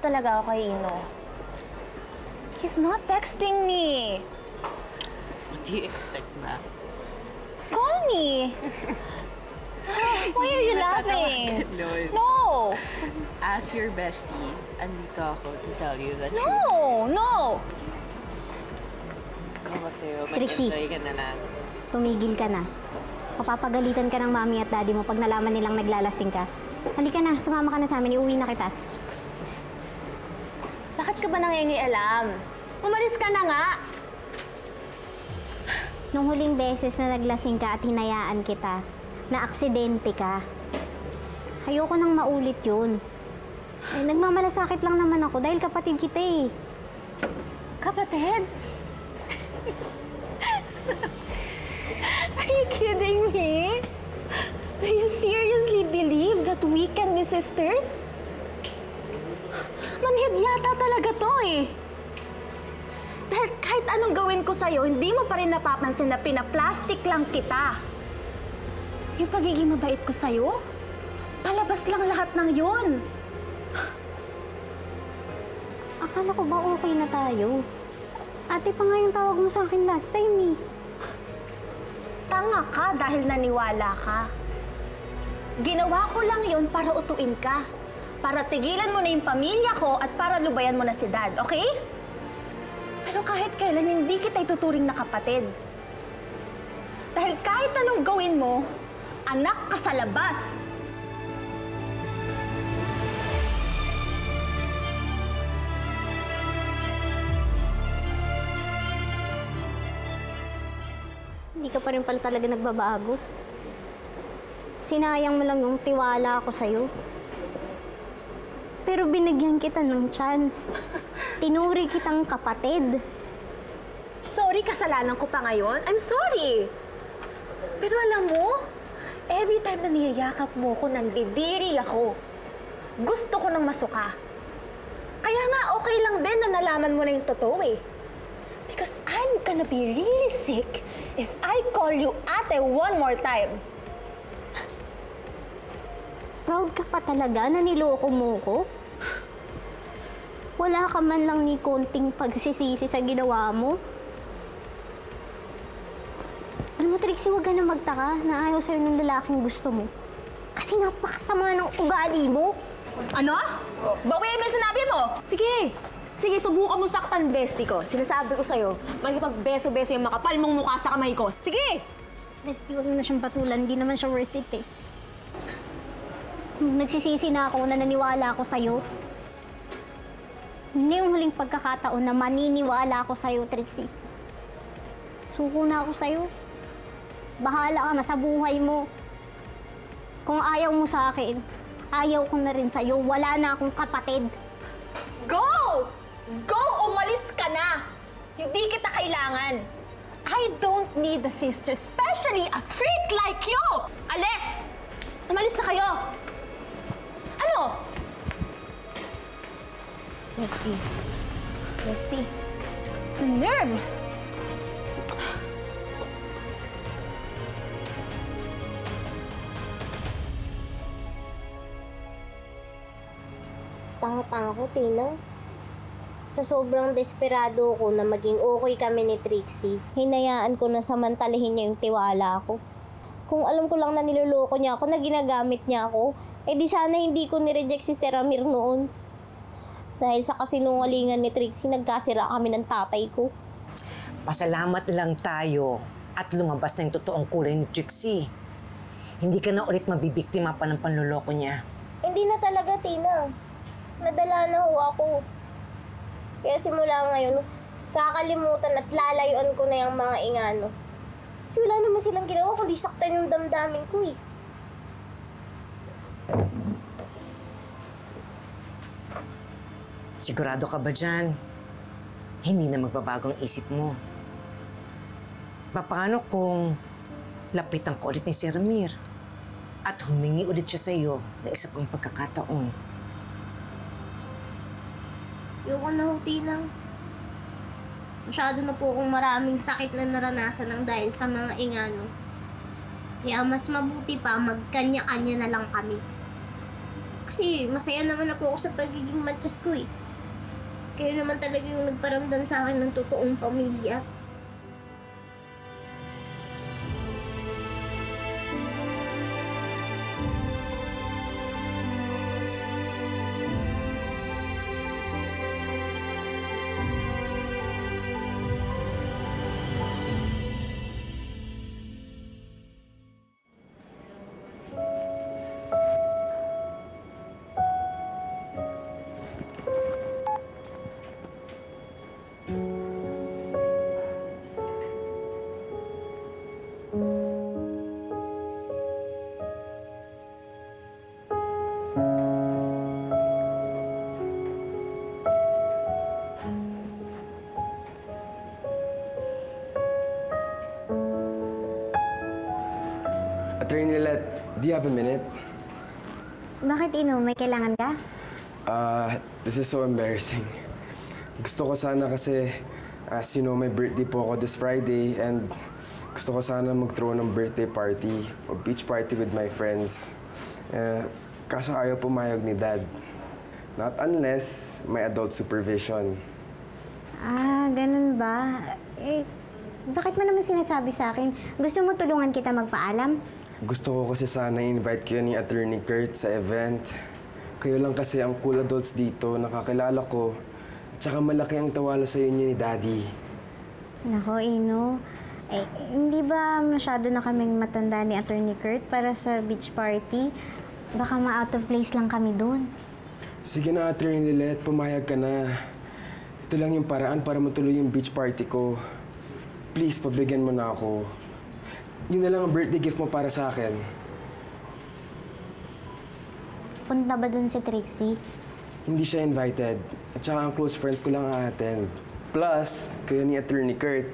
talaga ako kay Ino. He's not texting me. What do you expect na? Call me. Why are you laughing? No! As your bestie, andito ako to tell you that No! Ako kasi, Trixie, mag-enjoy ka na lang. tumigil ka na. Papapagalitan ka ng mami at daddy mo pag nalaman nilang naglalasing ka. Halika na, sumama ka na sa amin, iuwi na kita. Bakit ka ba nangingialam? Umalis ka na nga! Nung huling beses na naglasing ka at hinayaan kita, na aksidente ka. Ayoko nang maulit yun. Eh, nagmamalasakit lang naman ako dahil kapatid kita eh. Kapatid? Are you kidding me? Do you seriously believe that we can be sisters? Manhid yata talaga to eh. Dahil kahit anong gawin ko sa'yo, hindi mo pa rin napapansin na pinaplastic lang kita. Yung pagiging mabait ko sa'yo, palabas lang lahat ng yun. Akala ko ba okay na tayo? Ate pa nga yung tawag mo sa akin last time eh. Tanga ka dahil naniwala ka. Ginawa ko lang yon para utuin ka. Para tigilan mo na yung pamilya ko at para lubayan mo na si Dad, okay? Pero kahit kailan hindi kita ituturing na kapatid. Dahil kahit anong gawin mo, anak ka sa labas. Hindi ka pa rin pala talaga nagbabago. Sinayang mo lang yung tiwala ko sa'yo. Pero binigyan kita ng chance. Tinuri kitang kapatid. Sorry, kasalanan ko pa ngayon. I'm sorry. Pero alam mo, every time na niyayakap mo ko, nandidiri ako. Gusto ko ng masuka. Kaya nga, okay lang din na nalaman mo na yung totoo eh. Because I'm gonna be really sick if I call you ate one more time. Proud ka pa talaga na niloko mo ko? Wala ka man lang ni konting pagsisisi sa ginawa mo? Alam mo, Trixie, huwag ka na magtaka na ayaw sa'yo ng lalaking gusto mo. Kasi napakasama ng ugali mo. Ano? Bawiin mo yung sinabi mo! Sige! Sige, subukan mo saktan bestie ko. Sinasabi ko sa'yo, makikipagbeso-beso yung makapal mong mukha sa kamay ko. Sige! Bestie, huwag mo na siyang patulan. Hindi naman siya worth it eh. Nagsisisi na ako na naniwala ako sa'yo. Hindi yung huling pagkakataon na maniniwala ako sa'yo, Trixie. Suko na ako sa'yo. Bahala ka na sa buhay mo. Kung ayaw mo sa akin, ayaw ko na rin sa'yo. Wala na akong kapatid. Go! Go! Umalis ka na! Hindi kita kailangan. I don't need a sister, especially a freak like you! Alis! Umalis na kayo! Ano? Bestie. Bestie. The nerve! Tanga-tanga ko, Tina. Sa sobrang desperado ko na maging okay kami ni Trixie, hinayaan ko na samantalahin niya yung tiwala ko. Kung alam ko lang na niloloko niya ako, na ginagamit niya ako, eh di sana hindi ko nireject si Sir Ramir noon. Dahil sa kasinungalingan ni Trixie, nagkasira kami ng tatay ko. Pasalamat lang tayo at lumabas na yung totoong kulay ni Trixie. Hindi ka na ulit mabibiktima pa ng panloloko niya. Hindi na talaga, Tina. Nadala na ho ako. Kaya simula ngayon, kakalimutan at lalayuan ko na yung mga ingano. Kasi wala naman silang ginawa kundi saktan yung damdamin ko eh. Sigurado ka ba dyan? Hindi na magbabago ang isip mo. Paano kung lapitan ko ulit ni Sir Ramir at humingi ulit siya sa iyo na isa pang pagkakataon? Ayoko na ho, Tina. Masyado na po akong maraming sakit na naranasan ng dahil sa mga ingano. Kaya mas mabuti pa magkanya-kanya na lang kami. Kasi masaya naman ako sa pagiging matras ko eh. Kayo naman talaga yung nagparamdam sa akin ng totoong pamilya. Attorney Let, do you have a minute? Bakit, Ino? May kailangan ka? This is so embarrassing. Gusto ko sana kasi, as you know, my birthday po ako this Friday and gusto ko sana mag-throw ng birthday party, a beach party with my friends. Kaso ayaw pumayag ni Dad. Not unless may adult supervision. Ah, ganun ba? Eh, bakit mo naman sinasabi sa akin? Gusto mo tulungan kita magpaalam? Gusto ko kasi sana invite kayo ni Attorney Kurt sa event. Kayo lang kasi ang cool adults dito, nakakilala ko. At saka malaki ang tawala sa inyo ni Daddy. Nako, Ino. Eh, hindi ba masyado na kaming matanda ni Attorney Kurt para sa beach party? Baka ma-out of place lang kami doon. Sige na, Attorney Lilet, pumayag ka na. Ito lang yung paraan para matuloy yung beach party ko. Please, pabigyan mo na ako. Yun na lang ang birthday gift mo para sa akin. Punta ba doon si Trixie? Hindi siya invited. At saka ang close friends ko lang a-attend. Plus, kayo ni Attorney Kurt.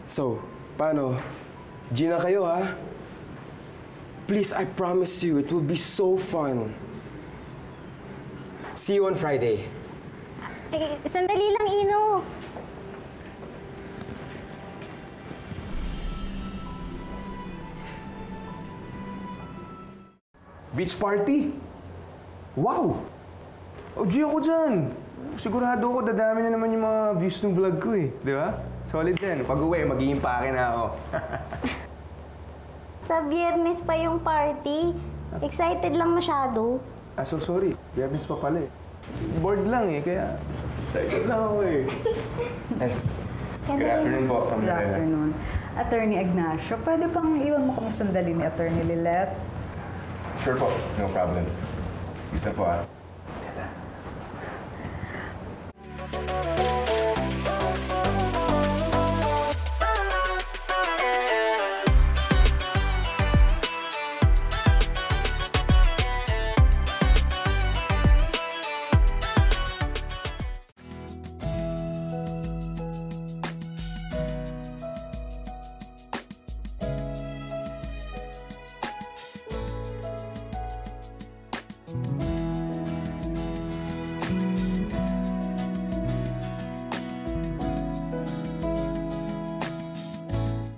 So, paano? Gina kayo, ha? Please, I promise you, it will be so fun. See you on Friday. Eh, sandali lang, Ino. Beach party? Wow! OG ako dyan. Sigurado ako dadami na naman yung mga views ng vlog ko eh. Di ba? Solid din. Pag uwi, mag-iimpake na ako. Sa Biyernes pa yung party. Excited lang masyado. So sorry. Biyernes pa pala eh. Bored lang eh, kaya excited lang ako eh. Good afternoon po. Good afternoon. Attorney Ignacio, pwede bang iwan mo kami sandali ni Attorney Lilet? Sure po. No problem. Excuse na po ah.